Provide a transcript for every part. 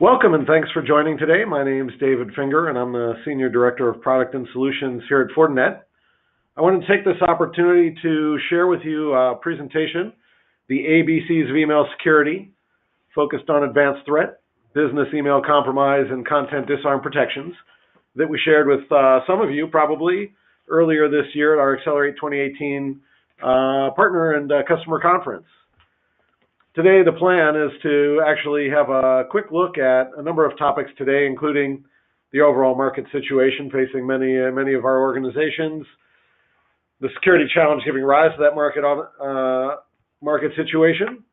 Welcome and thanks for joining today. My name is David Finger and I'm the Senior Director of Product and Solutions here at Fortinet. I want to take this opportunity to share with you a presentation, the ABCs of email security, focused on advanced threat, business email compromise, and content disarm protections that we shared with some of you probably earlier this year at our Accelerate 2018 partner and customer conference. Today, the plan is to actually have a quick look at a number of topics today, including the overall market situation facing many of our organizations, the security challenge giving rise to that market situation,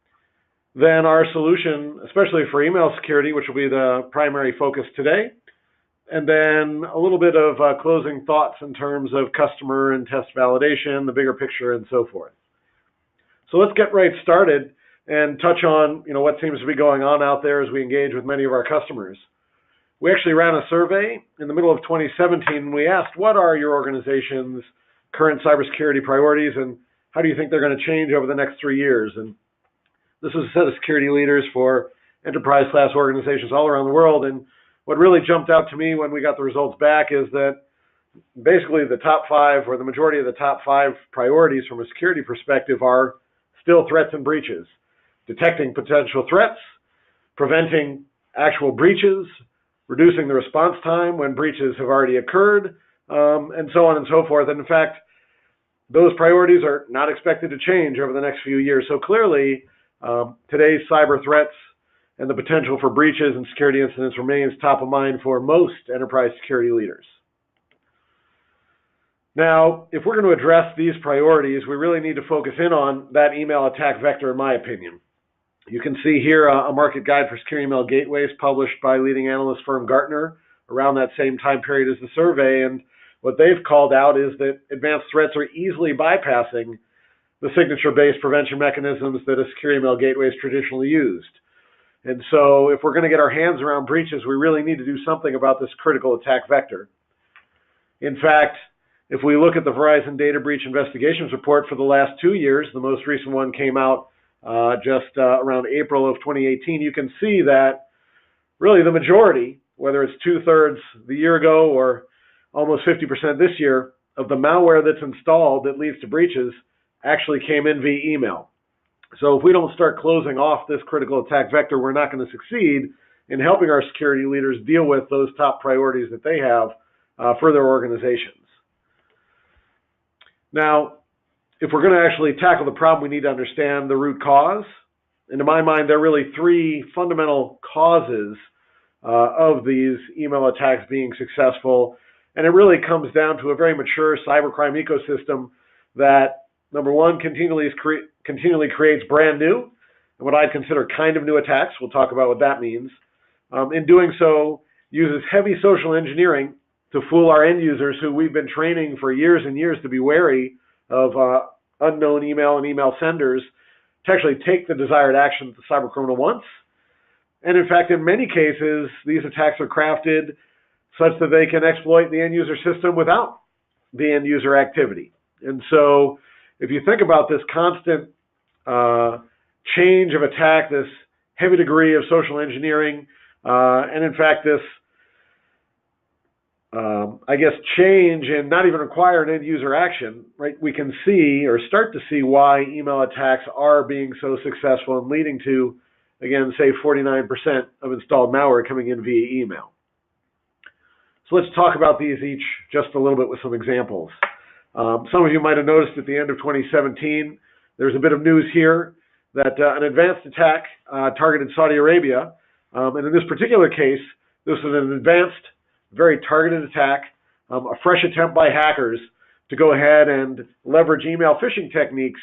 then our solution, especially for email security, which will be the primary focus today, and then a little bit of closing thoughts in terms of customer and test validation, the bigger picture, and so forth. So let's get right started and touch on what seems to be going on out there as we engage with many of our customers. We actually ran a survey in the middle of 2017, and we asked, what are your organization's current cybersecurity priorities, and how do you think they're going to change over the next 3 years? And this was a set of security leaders for enterprise-class organizations all around the world, and what really jumped out to me when we got the results back is that basically the top 5, or the majority of the top 5 priorities from a security perspective are still threats and breaches. Detecting potential threats, preventing actual breaches, reducing the response time when breaches have already occurred, and so on and so forth. And in fact, those priorities are not expected to change over the next few years. So clearly, today's cyber threats and the potential for breaches and security incidents remains top of mind for most enterprise security leaders. Now, if we're going to address these priorities, we really need to focus in on that email attack vector, in my opinion. You can see here a market guide for secure email gateways published by leading analyst firm Gartner around that same time period as the survey. And what they've called out is that advanced threats are easily bypassing the signature-based prevention mechanisms that a secure email gateway is traditionally used. And so if we're going to get our hands around breaches, we really need to do something about this critical attack vector. In fact, if we look at the Verizon Data Breach Investigations Report for the last 2 years, the most recent one came out just around April of 2018, you can see that really the majority, whether it's 2/3 the year ago or almost 50% this year, of the malware that's installed that leads to breaches actually came in via email. So if we don't start closing off this critical attack vector, we're not going to succeed in helping our security leaders deal with those top priorities that they have for their organizations. Now, if we're going to actually tackle the problem, we need to understand the root cause. And to my mind, there are really 3 fundamental causes of these email attacks being successful. And it really comes down to a very mature cybercrime ecosystem that, number one, continually creates brand new, and what I'd consider kind of new attacks. We'll talk about what that means. In doing so, uses heavy social engineering to fool our end users who we've been training for years and years to be wary of unknown email and email senders to actually take the desired action that the cybercriminal wants. And in fact, in many cases, these attacks are crafted such that they can exploit the end user system without the end user activity. And so if you think about this constant change of attack, this heavy degree of social engineering, and in fact this change and not even require an end user action, right? We can see or start to see why email attacks are being so successful and leading to, again, say 49% of installed malware coming in via email. So let's talk about these each just a little bit with some examples. Some of you might have noticed at the end of 2017, there's a bit of news here that an advanced attack targeted Saudi Arabia. And in this particular case, this was an advanced, very targeted attack, a fresh attempt by hackers to go ahead and leverage email phishing techniques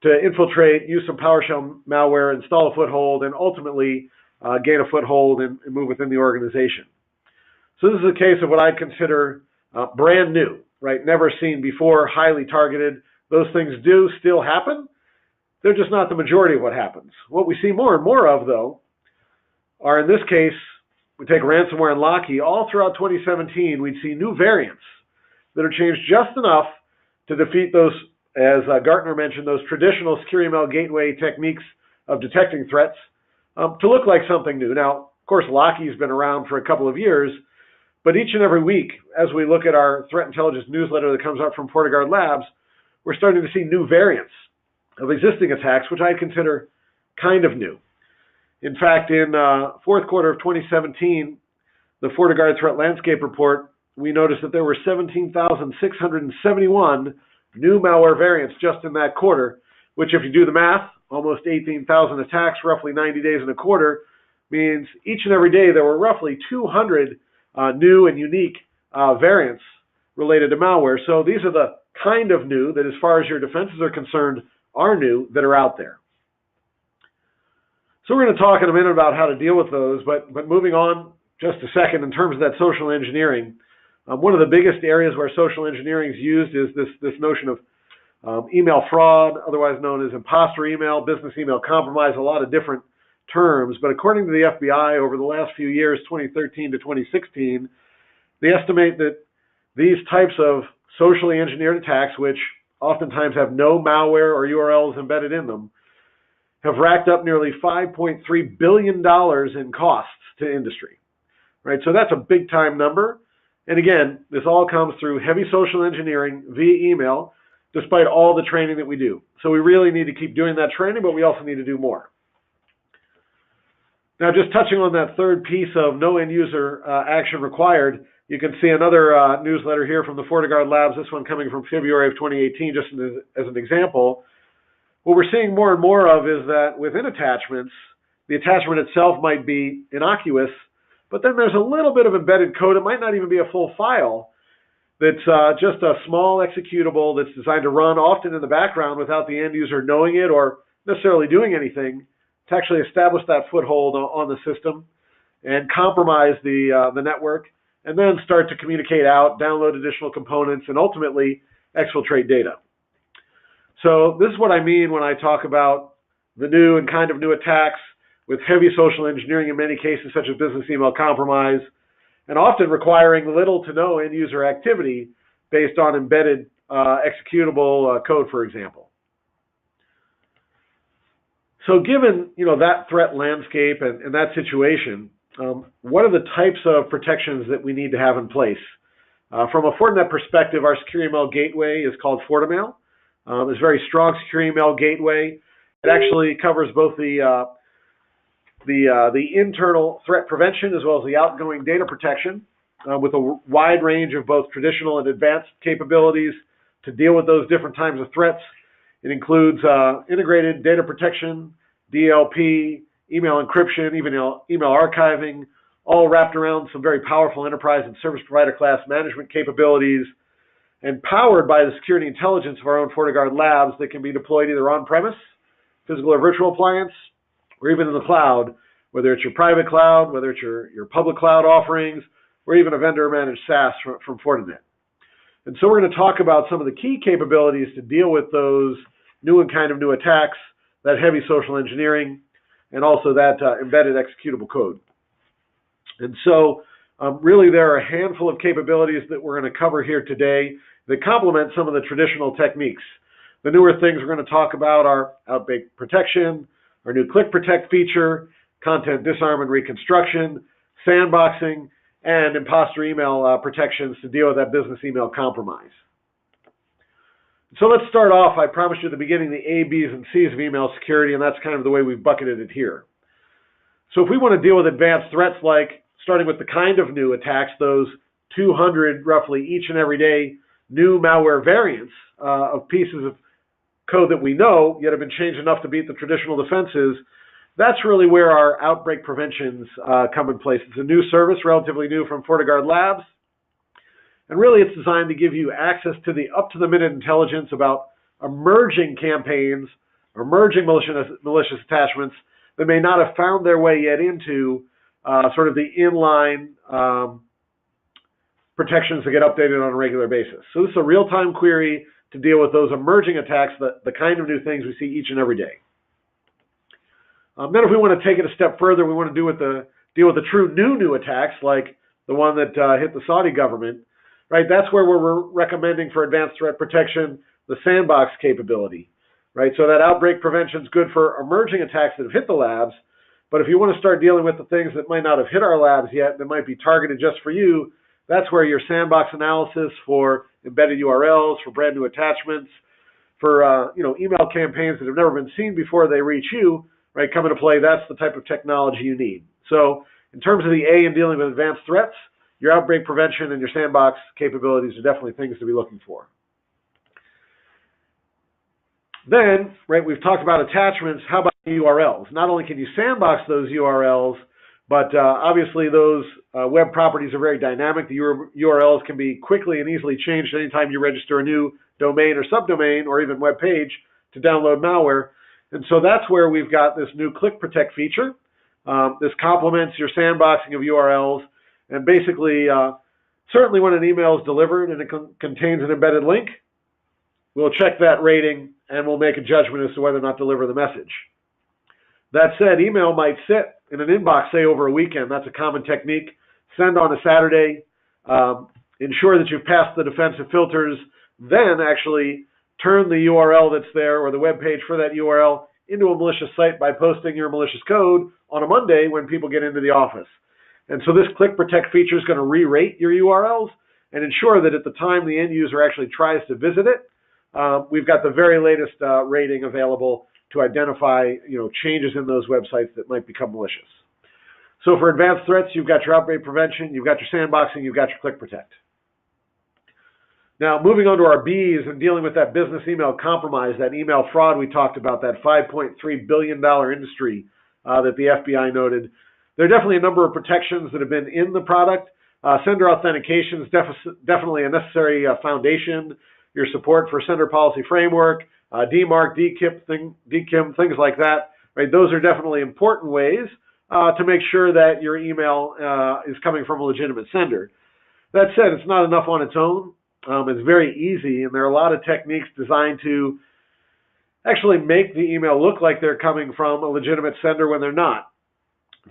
to infiltrate, use some PowerShell malware, install a foothold, and ultimately gain a foothold and move within the organization. So this is a case of what I'd consider brand new, right? Never seen before, highly targeted. Those things do still happen. They're just not the majority of what happens. What we see more and more of, though, are in this case, we take ransomware and Lockheed. All throughout 2017, we'd see new variants that are changed just enough to defeat those, as Gartner mentioned, those traditional secure email gateway techniques of detecting threats to look like something new. Now, Of course, Lockheed's been around for a couple of years, but each and every week, as we look at our threat intelligence newsletter that comes out from FortiGuard Labs, we're starting to see new variants of existing attacks, which I consider kind of new. In fact, in fourth quarter of 2017, the FortiGuard Threat Landscape Report, we noticed that there were 17,671 new malware variants just in that quarter, which if you do the math, almost 18,000 attacks, roughly 90 days in a quarter, means each and every day there were roughly 200 new and unique variants related to malware. So these are the kind of new that, as far as your defenses are concerned, are new that are out there. So we're going to talk in a minute about how to deal with those, but moving on just a second in terms of that social engineering, one of the biggest areas where social engineering is used is this notion of email fraud, otherwise known as imposter email, business email compromise, a lot of different terms. But according to the FBI, over the last few years, 2013 to 2016, they estimate that these types of socially engineered attacks, which oftentimes have no malware or URLs embedded in them, have racked up nearly $5.3 billion in costs to industry. Right, so that's a big time number. And again, this all comes through heavy social engineering via email, despite all the training that we do. So we really need to keep doing that training, but we also need to do more. Now, just touching on that third piece of no end user action required, you can see another newsletter here from the FortiGuard Labs, this one coming from February of 2018, just as an example. What we're seeing more and more of is that within attachments, the attachment itself might be innocuous, but then there's a little bit of embedded code. It might not even be a full file. That's just a small executable that's designed to run often in the background without the end user knowing it or necessarily doing anything to actually establish that foothold on the system and compromise the network, and then start to communicate out, download additional components, and ultimately exfiltrate data. So this is what I mean when I talk about the new and kind of new attacks with heavy social engineering in many cases, such as business email compromise, and often requiring little to no end user activity based on embedded executable code, for example. So given that threat landscape and that situation, what are the types of protections that we need to have in place? From a Fortinet perspective, our secure email gateway is called FortiMail. It's a very strong secure email gateway. It actually covers both the internal threat prevention as well as the outgoing data protection with a wide range of both traditional and advanced capabilities to deal with those different types of threats. It includes integrated data protection, DLP, email encryption, even email archiving, all wrapped around some very powerful enterprise and service provider class management capabilities, and powered by the security intelligence of our own FortiGuard Labs that can be deployed either on-premise, physical or virtual appliance, or even in the cloud, whether it's your private cloud, whether it's your public cloud offerings, or even a vendor-managed SaaS from Fortinet. And so we're going to talk about some of the key capabilities to deal with those new and kind of new attacks, that heavy social engineering, and also that embedded executable code. And so really there are a handful of capabilities that we're going to cover here today that complement some of the traditional techniques. The newer things we're going to talk about are outbreak protection, our new Click Protect feature, content disarm and reconstruction, sandboxing, and imposter email protections to deal with that business email compromise. So let's start off. I promised you at the beginning the A, B's, and C's of email security, and that's kind of the way we've bucketed it here. So if we want to deal with advanced threats like starting with the kind of new attacks, those 200 roughly each and every day new malware variants of pieces of code that we know yet have been changed enough to beat the traditional defenses, that's really where our outbreak preventions come in place. It's a new service, relatively new from FortiGuard Labs. And really it's designed to give you access to the up-to-the-minute intelligence about emerging campaigns, emerging malicious attachments that may not have found their way yet into sort of the inline protections that get updated on a regular basis. So this is a real-time query to deal with those emerging attacks, the kind of new things we see each and every day. Then if we want to take it a step further, we want to deal with the true new attacks like the one that hit the Saudi government, right? That's where we're recommending for advanced threat protection the sandbox capability, right? So that outbreak prevention is good for emerging attacks that have hit the labs, But if you want to start dealing with the things that might not have hit our labs yet, that might be targeted just for you, that's where your sandbox analysis for embedded URLs, for brand new attachments, for email campaigns that have never been seen before they reach you, right, come into play. That's the type of technology you need. So in terms of the A in dealing with advanced threats, your outbreak prevention and your sandbox capabilities are definitely things to be looking for. Then, right, we've talked about attachments. How about URLs? Not only can you sandbox those URLs, but obviously those web properties are very dynamic. The URLs can be quickly and easily changed anytime you register a new domain or subdomain or even web page to download malware. And so that's where we've got this new Click Protect feature. This complements your sandboxing of URLs. And basically, certainly when an email is delivered and it contains an embedded link, we'll check that rating and we'll make a judgment as to whether or not to deliver the message. That said, email might sit in an inbox, say, over a weekend. That's a common technique. Send on a Saturday. Ensure that you've passed the defensive filters. Then actually turn the URL that's there or the web page for that URL into a malicious site by posting your malicious code on a Monday when people get into the office. And so this Click Protect feature is going to re-rate your URLs and ensure that at the time the end user actually tries to visit it, we've got the very latest rating available to identify changes in those websites that might become malicious. So for advanced threats, you've got your outbreak prevention, you've got your sandboxing, you've got your Click Protect. Now, moving on to our Bs and dealing with that business email compromise, that email fraud we talked about, that $5.3 billion industry that the FBI noted. There are definitely a number of protections that have been in the product. Sender authentication is definitely a necessary foundation. Your support for sender policy framework, DMARC, DKIM, things like that. Right? Those are definitely important ways to make sure that your email is coming from a legitimate sender. That said, it's not enough on its own. It's very easy, and there are a lot of techniques designed to actually make the email look like they're coming from a legitimate sender when they're not.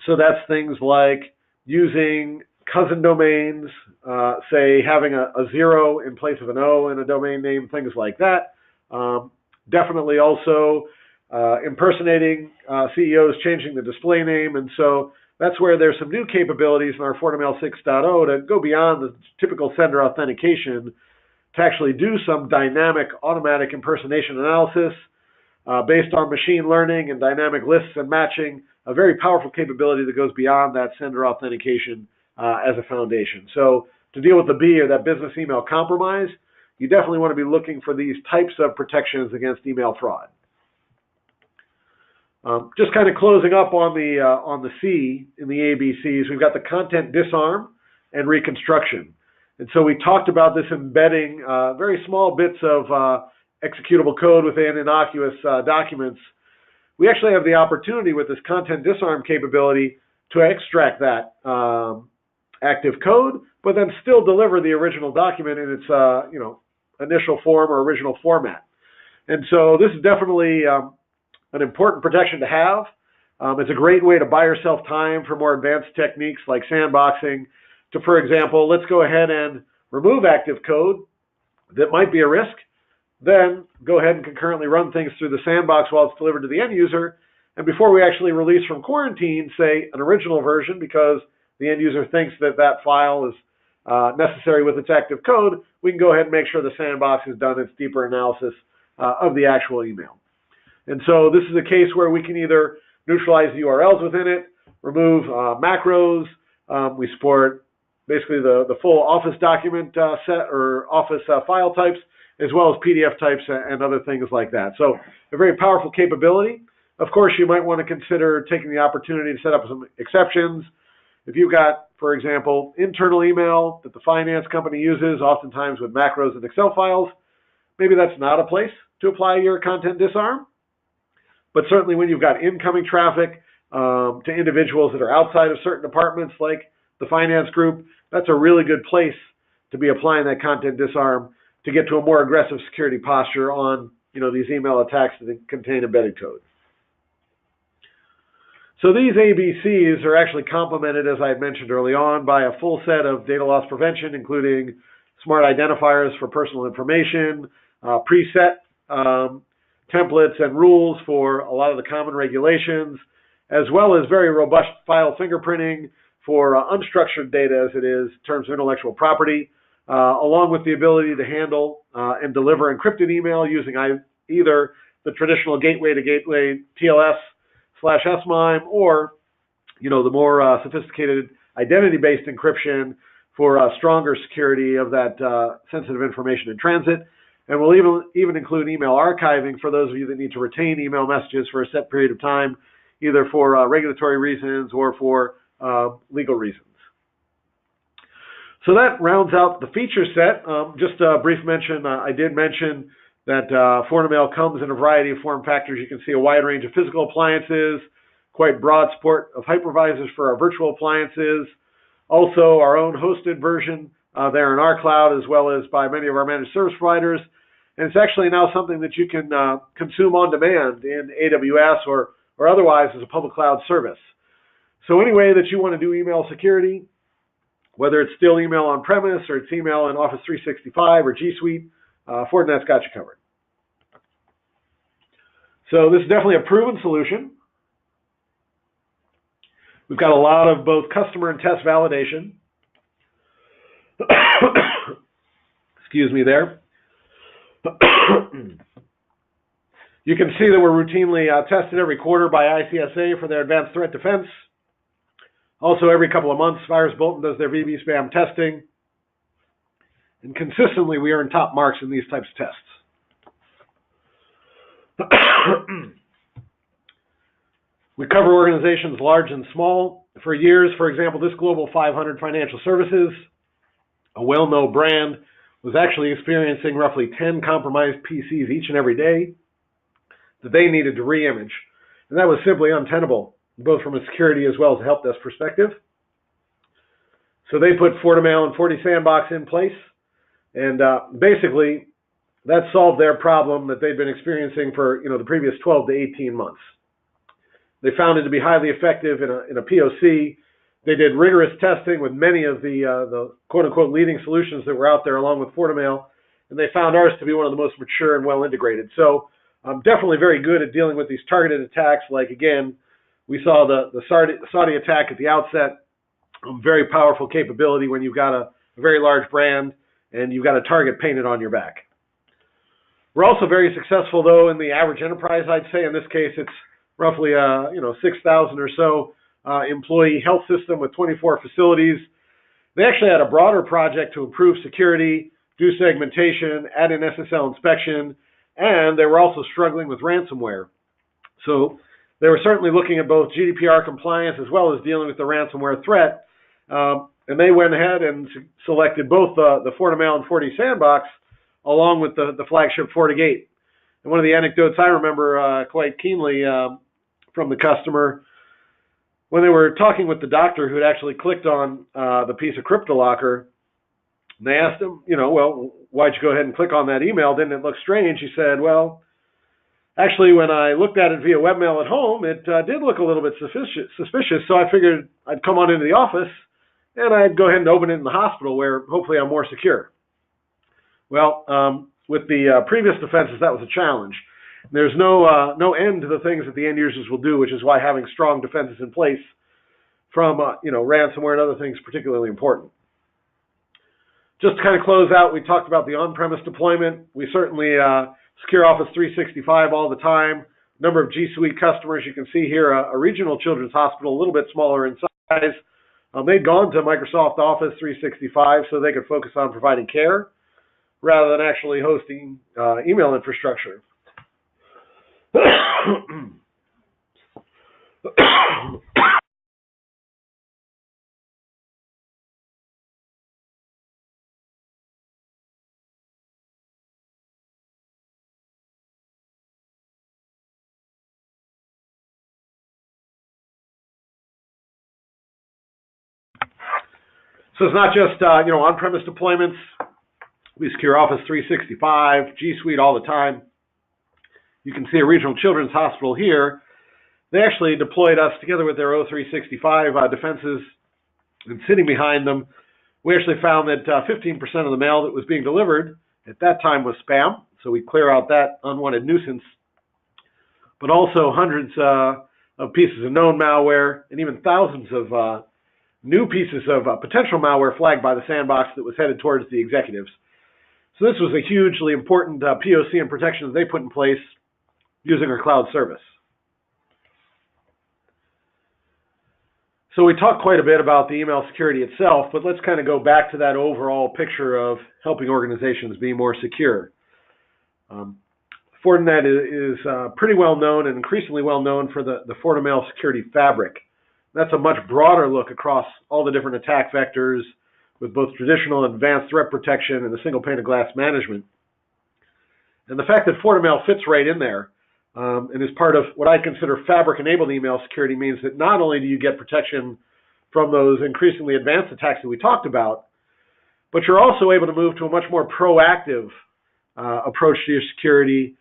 So that's things like using cousin domains, say having a 0 in place of an O in a domain name, things like that. Definitely also impersonating CEOs, changing the display name. And so that's where there's some new capabilities in our FortiMail 6.0 to go beyond the typical sender authentication to actually do some dynamic automatic impersonation analysis based on machine learning and dynamic lists and matching, a very powerful capability that goes beyond that sender authentication as a foundation. So to deal with the B, or that business email compromise, you definitely want to be looking for these types of protections against email fraud. Just kind of closing up on the C in the ABCs, we've got the content disarm and reconstruction. And so we talked about this embedding very small bits of executable code within innocuous documents. We actually have the opportunity with this content disarm capability to extract that active code, but then still deliver the original document in its initial form or original format. And so this is definitely an important protection to have. It's a great way to buy yourself time for more advanced techniques like sandboxing to, for example, let's go ahead and remove active code that might be a risk, then go ahead and concurrently run things through the sandbox while it's delivered to the end user. And before we actually release from quarantine, say, an original version because the end user thinks that that file is necessary with its active code, we can go ahead and make sure the sandbox has done its deeper analysis of the actual email. And so this is a case where we can either neutralize the URLs within it, remove macros. We support basically the full Office document set or Office file types, as well as PDF types and other things like that. So a very powerful capability. Of course, you might want to consider taking the opportunity to set up some exceptions. If you've got, for example, internal email that the finance company uses, oftentimes with macros and Excel files, maybe that's not a place to apply your content disarm. But certainly when you've got incoming traffic to individuals that are outside of certain departments like the finance group, that's a really good place to be applying that content disarm to get to a more aggressive security posture on these email attacks that contain embedded code. So these ABCs are actually complemented, as I had mentioned early on, by a full set of data loss prevention, including smart identifiers for personal information, preset templates and rules for a lot of the common regulations, as well as very robust file fingerprinting for unstructured data as it is in terms of intellectual property, along with the ability to handle and deliver encrypted email using either the traditional gateway-to-gateway TLS/SMIME or, the more sophisticated identity-based encryption for stronger security of that sensitive information in transit. And we'll even include email archiving for those of you that need to retain email messages for a set period of time, either for regulatory reasons or for legal reasons. So that rounds out the feature set. Just a brief mention, I did mention that Fortinet comes in a variety of form factors. You can see a wide range of physical appliances, quite broad support of hypervisors for our virtual appliances, also our own hosted version there in our cloud, as well as by many of our managed service providers. And it's actually now something that you can consume on demand in AWS or otherwise as a public cloud service. So any way that you want to do email security, whether it's still email on-premise or it's email in Office 365 or G Suite, Fortinet's got you covered. So this is definitely a proven solution. We've got a lot of both customer and test validation. Excuse me there. You can see that we're routinely tested every quarter by ICSA for their advanced threat defense. Also, every couple of months, Virus Bulletin does their VB spam testing. And consistently, we earn top marks in these types of tests. We cover organizations large and small. For years, for example, this Global 500 financial services, a well-known brand, was actually experiencing roughly 10 compromised PCs each and every day that they needed to re-image. And that was simply untenable, both from a security as well as a help desk perspective. So they put FortiMail and FortiSandbox in place, and basically that solved their problem that they'd been experiencing for the previous 12 to 18 months. They found it to be highly effective in a POC. They did rigorous testing with many of the quote-unquote leading solutions that were out there along with FortiMail, and they found ours to be one of the most mature and well-integrated. So definitely very good at dealing with these targeted attacks. Like, again, we saw the Saudi attack at the outset, very powerful capability when you've got a very large brand and you've got a target painted on your back. We're also very successful, though, in the average enterprise, I'd say. In this case, it's roughly 6,000 or so employee health system with 24 facilities. They actually had a broader project to improve security, do segmentation, add in SSL inspection, and they were also struggling with ransomware. So they were certainly looking at both GDPR compliance as well as dealing with the ransomware threat. And they went ahead and selected both the FortiMail and FortiSandbox along with the flagship FortiGate. And one of the anecdotes I remember quite keenly from the customer, when they were talking with the doctor who had actually clicked on the piece of CryptoLocker, and they asked him, well, why'd you go ahead and click on that email? Didn't it look strange? He said, well, actually, when I looked at it via webmail at home, it did look a little bit suspicious, so I figured I'd come on into the office and I'd go ahead and open it in the hospital where hopefully I'm more secure. Well, with the previous defenses, that was a challenge. There's no end to the things that the end users will do, which is why having strong defenses in place from ransomware and other things is particularly important. Just to kind of close out, we talked about the on-premise deployment. We certainly secure Office 365 all the time. Number of G Suite customers, you can see here a regional children's hospital, a little bit smaller in size. They'd gone to Microsoft Office 365 so they could focus on providing care rather than actually hosting email infrastructure. So it's not just on-premise deployments. We secure Office 365, G Suite all the time. You can see a regional children's hospital here. They actually deployed us together with their O365 defenses, and sitting behind them, we actually found that 15% of the mail that was being delivered at that time was spam. So we clear out that unwanted nuisance. But also hundreds of pieces of known malware, and even thousands of new pieces of potential malware flagged by the sandbox that was headed towards the executives. So this was a hugely important POC and protection that they put in place using our cloud service. So we talked quite a bit about the email security itself, but let's kind of go back to that overall picture of helping organizations be more secure. Fortinet is pretty well known and increasingly well known for the Fortinet security fabric. That's a much broader look across all the different attack vectors with both traditional and advanced threat protection and a single pane of glass management. And the fact that Fortinet fits right in there and is part of what I consider fabric-enabled email security means that not only do you get protection from those increasingly advanced attacks that we talked about, but you're also able to move to a much more proactive approach to your security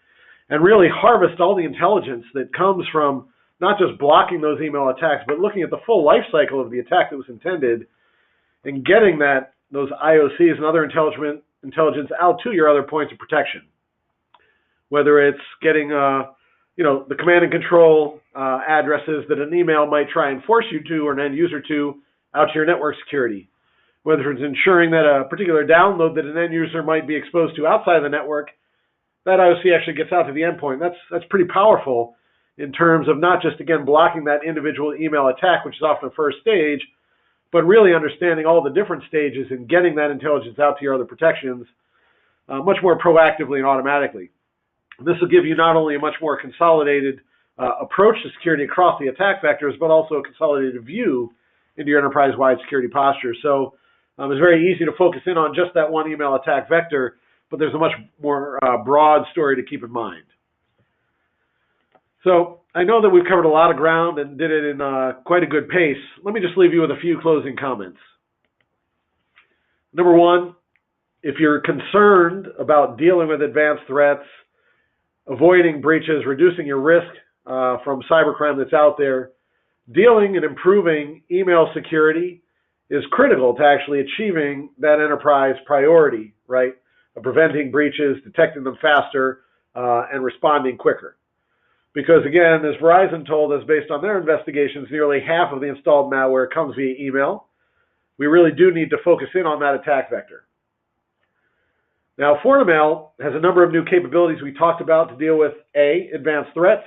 and really harvest all the intelligence that comes from not just blocking those email attacks, but looking at the full life cycle of the attack that was intended and getting those IOCs and other intelligence out to your other points of protection. Whether it's getting the command and control addresses that an email might try and force you to or an end user to out to your network security. Whether it's ensuring that a particular download that an end user might be exposed to outside of the network, that IOC actually gets out to the endpoint. That's pretty powerful in terms of not just, again, blocking that individual email attack, which is often the first stage, but really understanding all the different stages and getting that intelligence out to your other protections much more proactively and automatically. This will give you not only a much more consolidated approach to security across the attack vectors, but also a consolidated view into your enterprise-wide security posture. So it's very easy to focus in on just that one email attack vector, but there's a much more broad story to keep in mind. So I know that we've covered a lot of ground and did it in quite a good pace. Let me just leave you with a few closing comments. Number one, if you're concerned about dealing with advanced threats, avoiding breaches, reducing your risk from cybercrime that's out there, dealing and improving email security is critical to actually achieving that enterprise priority, right? Of preventing breaches, detecting them faster, and responding quicker. Because again, as Verizon told us based on their investigations, nearly half of the installed malware comes via email. We really do need to focus in on that attack vector. Now, Fortinet has a number of new capabilities we talked about to deal with A, advanced threats,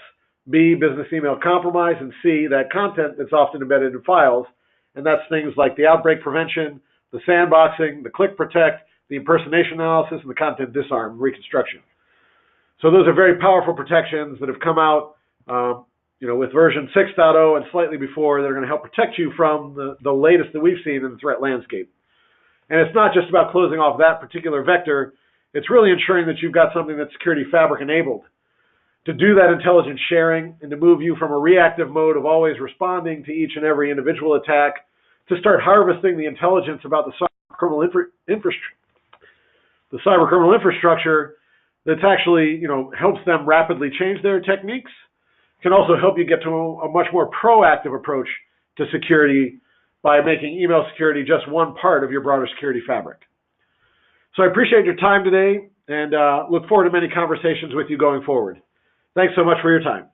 B, business email compromise, and C, that content that's often embedded in files. And that's things like the outbreak prevention, the sandboxing, the click protect, the impersonation analysis, and the content disarm reconstruction. So those are very powerful protections that have come out with version 6.0 and slightly before that are going to help protect you from the latest that we've seen in the threat landscape. And it's not just about closing off that particular vector. It's really ensuring that you've got something that's security fabric enabled to do that intelligence sharing and to move you from a reactive mode of always responding to each and every individual attack to start harvesting the intelligence about the cybercriminal infrastructure that's actually, helps them rapidly change their techniques, can also help you get to a much more proactive approach to security by making email security just one part of your broader security fabric. So I appreciate your time today and look forward to many conversations with you going forward. Thanks so much for your time.